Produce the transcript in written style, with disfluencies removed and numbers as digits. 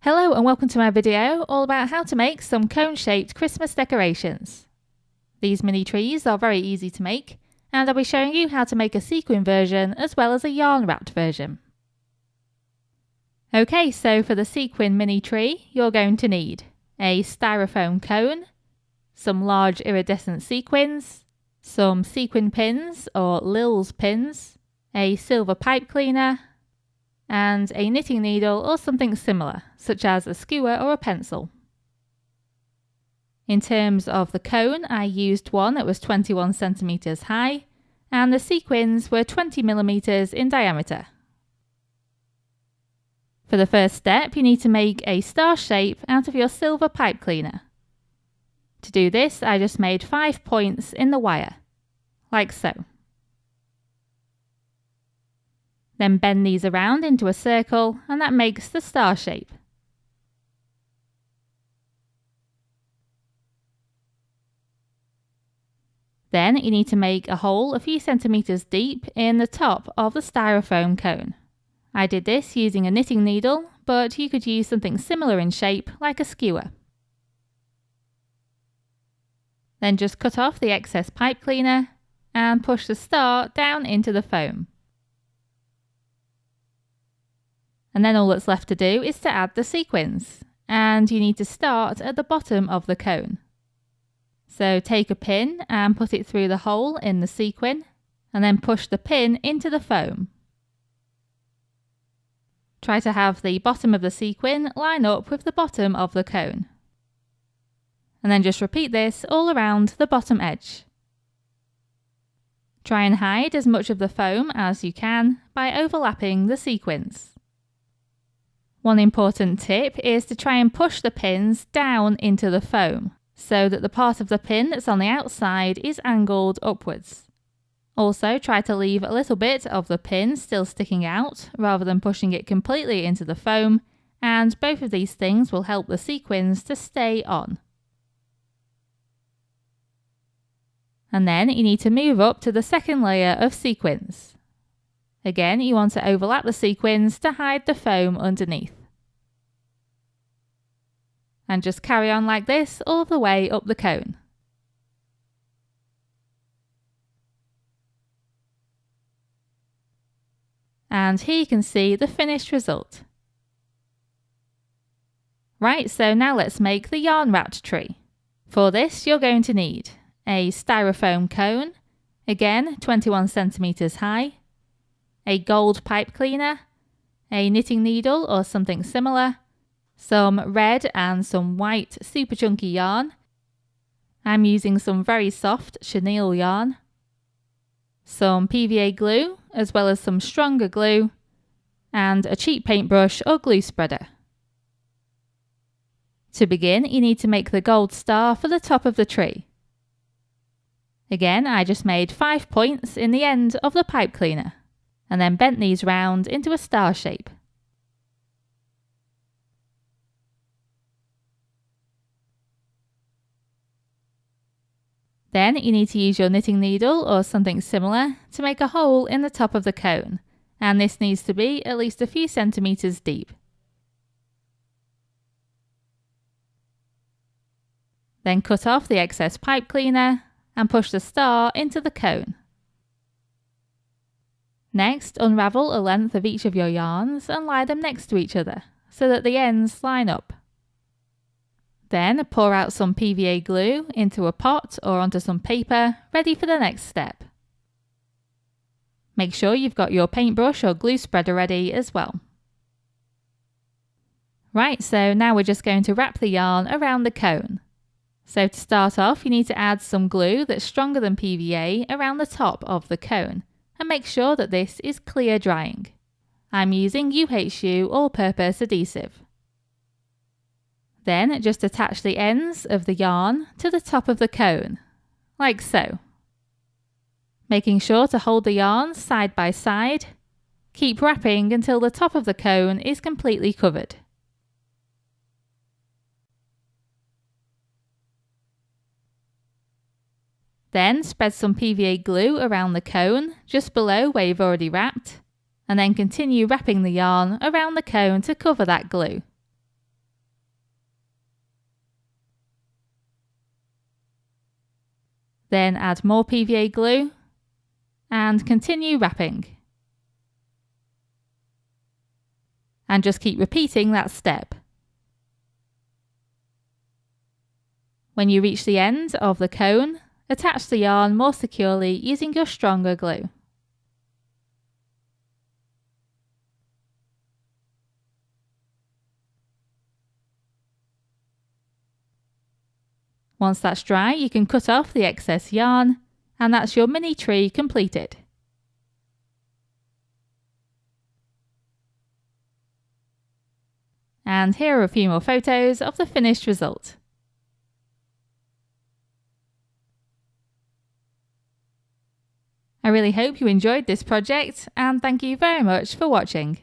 Hello and welcome to my video all about how to make some cone-shaped Christmas decorations. These mini trees are very easy to make, and I'll be showing you how to make a sequin version as well as a yarn wrapped version. Okay, so for the sequin mini tree you're going to need a styrofoam cone, some large iridescent sequins, some sequin pins or Lil's pins, a silver pipe cleaner, and a knitting needle or something similar, such as a skewer or a pencil. In terms of the cone, I used one that was 21 centimeters high, and the sequins were 20 millimeters in diameter. For the first step, you need to make a star shape out of your silver pipe cleaner. To do this, I just made 5 points in the wire, like so. Then bend these around into a circle, and that makes the star shape. Then you need to make a hole a few centimeters deep in the top of the styrofoam cone. I did this using a knitting needle, but you could use something similar in shape like a skewer. Then just cut off the excess pipe cleaner and push the star down into the foam. And then all that's left to do is to add the sequins, and you need to start at the bottom of the cone. So take a pin and put it through the hole in the sequin, and then push the pin into the foam. Try to have the bottom of the sequin line up with the bottom of the cone. And then just repeat this all around the bottom edge. Try and hide as much of the foam as you can by overlapping the sequins. One important tip is to try and push the pins down into the foam so that the part of the pin that's on the outside is angled upwards. Also, try to leave a little bit of the pin still sticking out rather than pushing it completely into the foam, and both of these things will help the sequins to stay on. And then you need to move up to the second layer of sequins. Again, you want to overlap the sequins to hide the foam underneath. And just carry on like this all the way up the cone. And here you can see the finished result. Right, so now let's make the yarn wrapped tree. For this you're going to need a styrofoam cone, again 21 centimeters high, a gold pipe cleaner, a knitting needle or something similar, some red and some white super chunky yarn. I'm using some very soft chenille yarn, some PVA glue as well as some stronger glue, and a cheap paintbrush or glue spreader. To begin, you need to make the gold star for the top of the tree. Again, I just made 5 points in the end of the pipe cleaner, and then bent these round into a star shape. Then you need to use your knitting needle or something similar to make a hole in the top of the cone, and this needs to be at least a few centimeters deep. Then cut off the excess pipe cleaner and push the star into the cone. Next, unravel a length of each of your yarns and lie them next to each other so that the ends line up. Then pour out some PVA glue into a pot or onto some paper, ready for the next step. Make sure you've got your paintbrush or glue spreader ready as well. Right, so now we're just going to wrap the yarn around the cone. So to start off, you need to add some glue that's stronger than PVA around the top of the cone, and make sure that this is clear drying. I'm using UHU all-purpose adhesive. Then just attach the ends of the yarn to the top of the cone, like so. Making sure to hold the yarns side by side. Keep wrapping until the top of the cone is completely covered. Then spread some PVA glue around the cone, just below where you've already wrapped, and then continue wrapping the yarn around the cone to cover that glue. Then add more PVA glue and continue wrapping. And just keep repeating that step. When you reach the end of the cone, attach the yarn more securely using your stronger glue. Once that's dry, you can cut off the excess yarn, and that's your mini tree completed. And here are a few more photos of the finished result. I really hope you enjoyed this project, and thank you very much for watching.